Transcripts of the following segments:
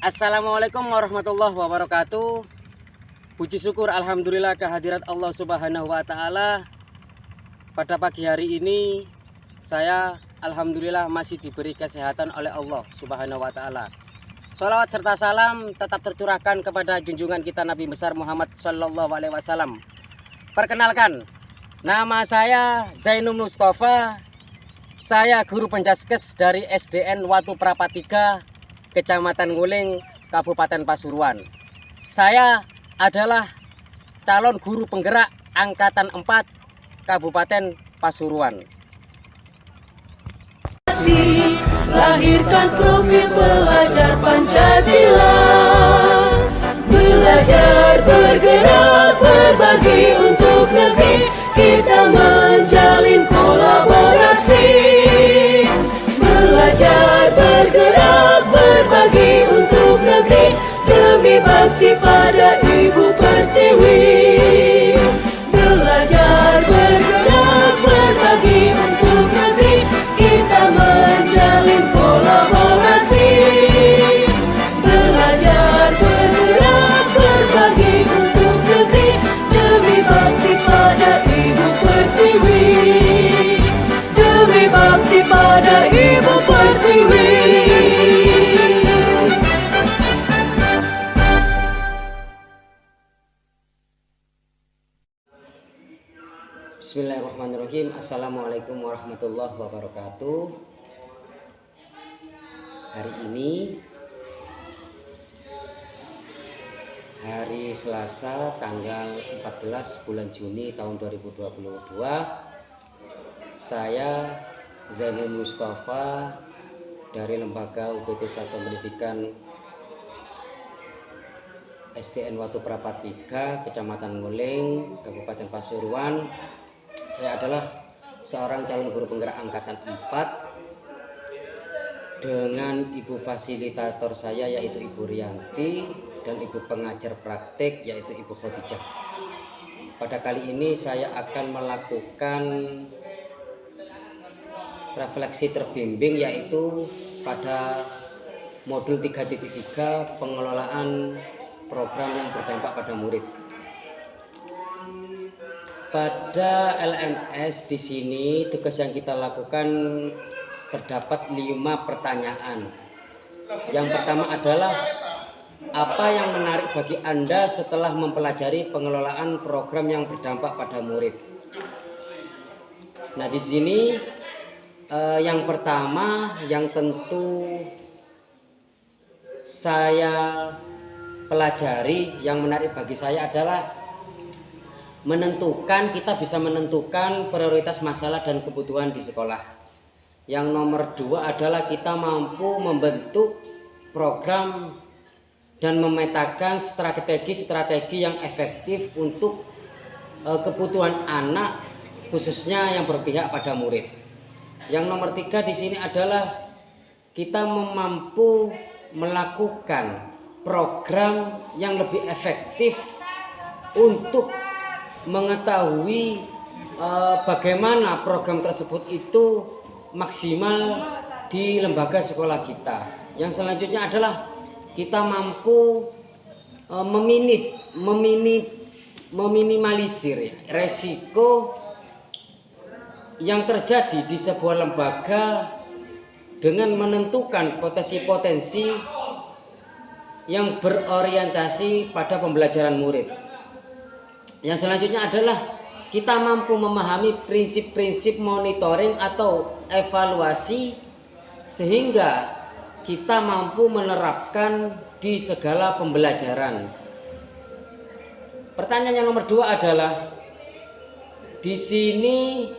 Assalamualaikum warahmatullahi wabarakatuh. Puji syukur alhamdulillah kehadirat Allah Subhanahu wa taala. Pada pagi hari ini saya alhamdulillah masih diberi kesehatan oleh Allah Subhanahu wa taala. Sholawat serta salam tetap tercurahkan kepada junjungan kita Nabi besar Muhammad sallallahu alaihi wasallam. Perkenalkan, nama saya Zainul Mustafa. Saya guru penjaskes dari SDN Watu Prapat 3, Kecamatan Nguling, Kabupaten Pasuruan. Saya adalah calon guru penggerak Angkatan 4 Kabupaten Pasuruan. Lahirkan profil pelajar Pancasila, belajar, bergerak, berbagi untuk negeri, kita menjalin kolaborasi. Belajar, bergerak, berbagi untuk negeri, demi bakti pada Ibu Pertiwi. Belajar, bergerak, berbagi untuk negeri, kita menjalin kolaborasi. Belajar, bergerak, berbagi untuk negeri, demi bakti pada Ibu Pertiwi. Demi bakti pada Ibu Pertiwi. Bismillahirrahmanirrahim. Assalamualaikum warahmatullahi wabarakatuh. Hari ini hari Selasa tanggal 14 bulan Juni tahun 2022. Saya Zainul Mustafa dari Lembaga UPT Satuan Pendidikan SDN Watu Prapat 3, Kecamatan Nguling, Kabupaten Pasuruan. Saya adalah seorang calon guru penggerak Angkatan 4 dengan ibu fasilitator saya yaitu Ibu Rianti dan ibu pengajar praktik yaitu Ibu Khadijah. Pada kali ini saya akan melakukan refleksi terbimbing yaitu pada modul 3.3 pengelolaan program yang berdampak pada murid. Pada LMS di sini tugas yang kita lakukan terdapat 5 pertanyaan. Yang pertama adalah apa yang menarik bagi Anda setelah mempelajari pengelolaan program yang berdampak pada murid. Nah, di sini yang pertama yang tentu saya pelajari yang menarik bagi saya adalah kita bisa menentukan prioritas masalah dan kebutuhan di sekolah. Yang nomor 2 adalah kita mampu membentuk program dan memetakan strategi yang efektif untuk kebutuhan anak khususnya yang berpihak pada murid. Yang nomor 3 di sini adalah kita mampu melakukan program yang lebih efektif untuk mengetahui bagaimana program tersebut itu maksimal di lembaga sekolah kita. Yang selanjutnya adalah kita mampu meminimalisir resiko yang terjadi di sebuah lembaga dengan menentukan potensi-potensi yang berorientasi pada pembelajaran murid. Yang selanjutnya adalah kita mampu memahami prinsip-prinsip monitoring atau evaluasi sehingga kita mampu menerapkan di segala pembelajaran. Pertanyaan yang nomor 2 adalah di sini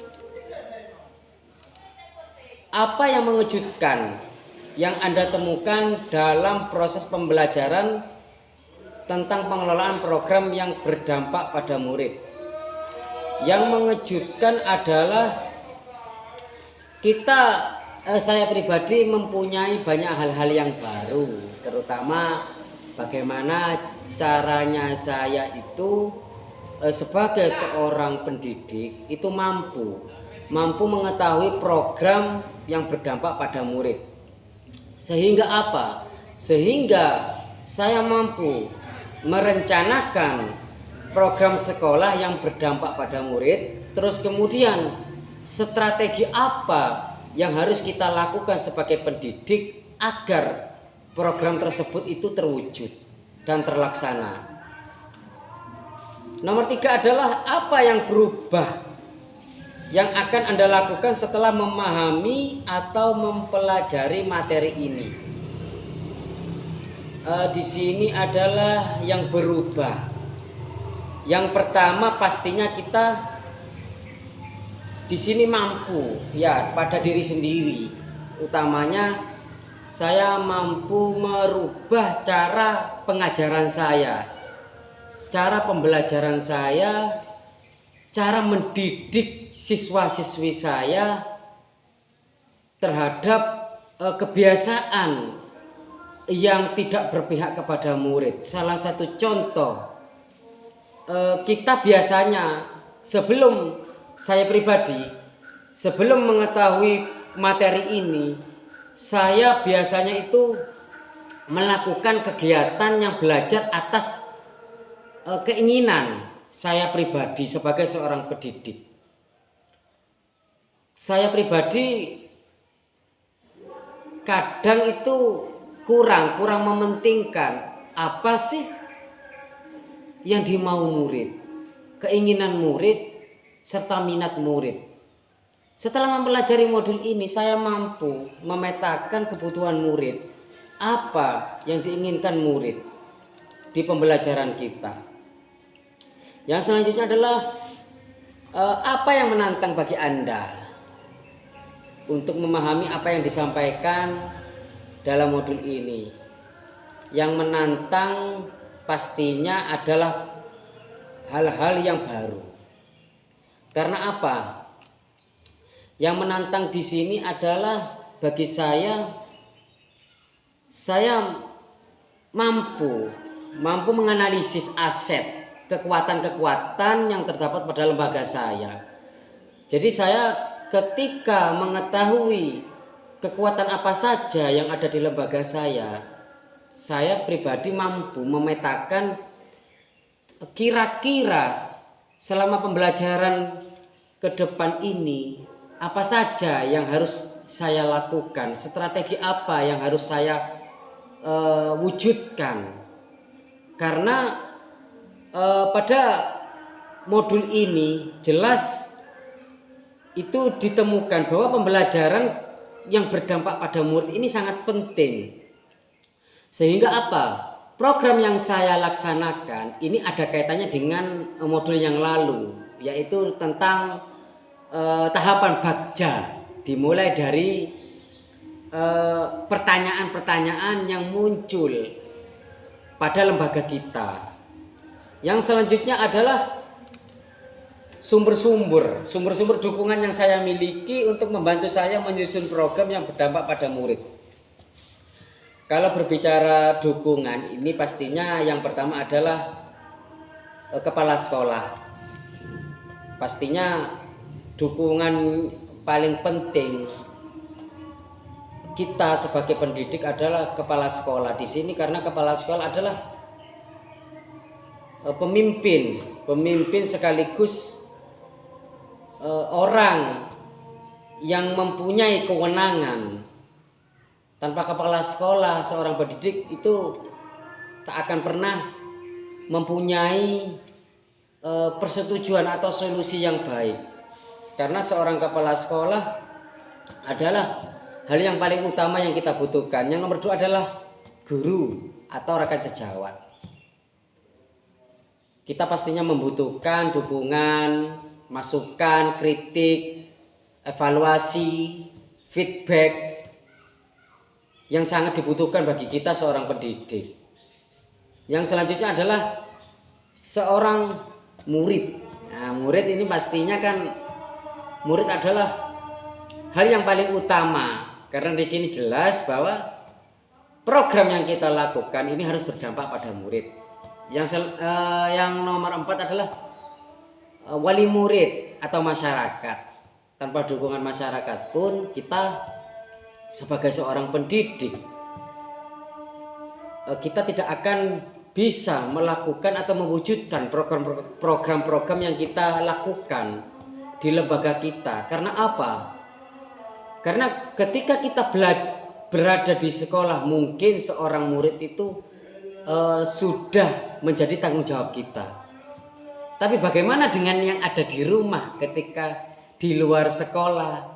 apa yang mengejutkan yang Anda temukan dalam proses pembelajaran tentang pengelolaan program yang berdampak pada murid. Yang mengejutkan adalah saya pribadi mempunyai banyak hal-hal yang baru, terutama bagaimana caranya saya itu sebagai seorang pendidik itu mampu mengetahui program yang berdampak pada murid. Sehingga apa? sehingga saya mampu merencanakan program sekolah yang berdampak pada murid. Terus kemudian strategi apa yang harus kita lakukan sebagai pendidik agar program tersebut itu terwujud dan terlaksana. Nomor 3 adalah apa yang berubah yang akan Anda lakukan setelah memahami atau mempelajari materi ini. Di sini adalah yang berubah. Yang pertama pastinya kita di sini mampu ya pada diri sendiri. Utamanya saya mampu merubah cara pengajaran saya, cara pembelajaran saya, cara mendidik siswa-siswi saya terhadap kebiasaan yang tidak berpihak kepada murid. Salah satu contoh, kita biasanya saya pribadi sebelum mengetahui materi ini, saya biasanya itu melakukan kegiatan yang belajar atas keinginan saya pribadi sebagai seorang pendidik. Saya pribadi kadang itu kurang mementingkan apa sih yang dimau murid, keinginan murid, serta minat murid. Setelah mempelajari modul ini, saya mampu memetakan kebutuhan murid, apa yang diinginkan murid di pembelajaran kita. Yang selanjutnya adalah apa yang menantang bagi Anda untuk memahami apa yang disampaikan dalam modul ini. Yang menantang pastinya adalah hal-hal yang baru. Karena apa? Yang menantang di sini adalah bagi saya mampu menganalisis aset, kekuatan-kekuatan yang terdapat pada lembaga saya. Jadi saya ketika mengetahui kekuatan apa saja yang ada di lembaga saya pribadi mampu memetakan kira-kira selama pembelajaran ke depan ini apa saja yang harus saya lakukan, strategi apa yang harus saya wujudkan. Karena pada modul ini jelas itu ditemukan bahwa pembelajaran yang berdampak pada murid ini sangat penting. Sehingga apa? Program yang saya laksanakan ini ada kaitannya dengan modul yang lalu, yaitu tentang tahapan bagja, dimulai dari pertanyaan-pertanyaan yang muncul pada lembaga kita. Yang selanjutnya adalah sumber-sumber dukungan yang saya miliki untuk membantu saya menyusun program yang berdampak pada murid. Kalau berbicara dukungan, ini pastinya yang pertama adalah kepala sekolah. Pastinya dukungan paling penting kita sebagai pendidik adalah kepala sekolah di sini, karena kepala sekolah adalah pemimpin sekaligus orang yang mempunyai kewenangan. Tanpa kepala sekolah, seorang pendidik itu tak akan pernah mempunyai persetujuan atau solusi yang baik. Karena seorang kepala sekolah adalah hal yang paling utama yang kita butuhkan. Yang nomor 2 adalah guru atau rekan sejawat. Kita pastinya membutuhkan dukungan, masukan, kritik, evaluasi, feedback yang sangat dibutuhkan bagi kita seorang pendidik. Yang selanjutnya adalah seorang murid. Nah, murid ini pastinya kan murid adalah hal yang paling utama, karena di sini jelas bahwa program yang kita lakukan ini harus berdampak pada murid. Yang nomor 4 adalah wali murid atau masyarakat. Tanpa dukungan masyarakat pun kita sebagai seorang pendidik kita tidak akan bisa melakukan atau mewujudkan program-program yang kita lakukan di lembaga kita. Karena apa? Karena ketika kita berada di sekolah, mungkin seorang murid itu sudah menjadi tanggung jawab kita. Tapi bagaimana dengan yang ada di rumah ketika di luar sekolah?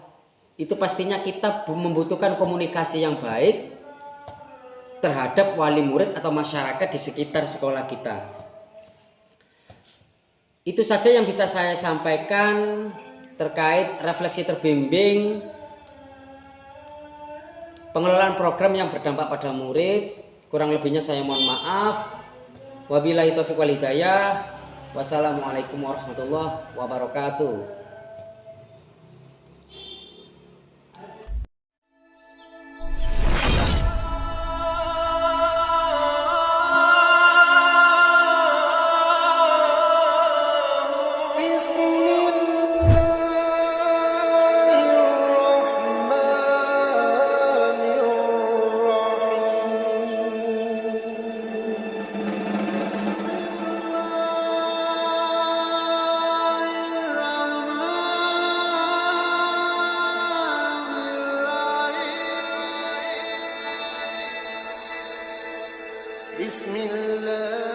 Itu pastinya kita membutuhkan komunikasi yang baik terhadap wali murid atau masyarakat di sekitar sekolah kita. Itu saja yang bisa saya sampaikan terkait refleksi terbimbing pengelolaan program yang berdampak pada murid. Kurang lebihnya saya mohon maaf. Wabillahi taufiq wal hidayah. Wassalamualaikum warahmatullahi wabarakatuh. بسم الله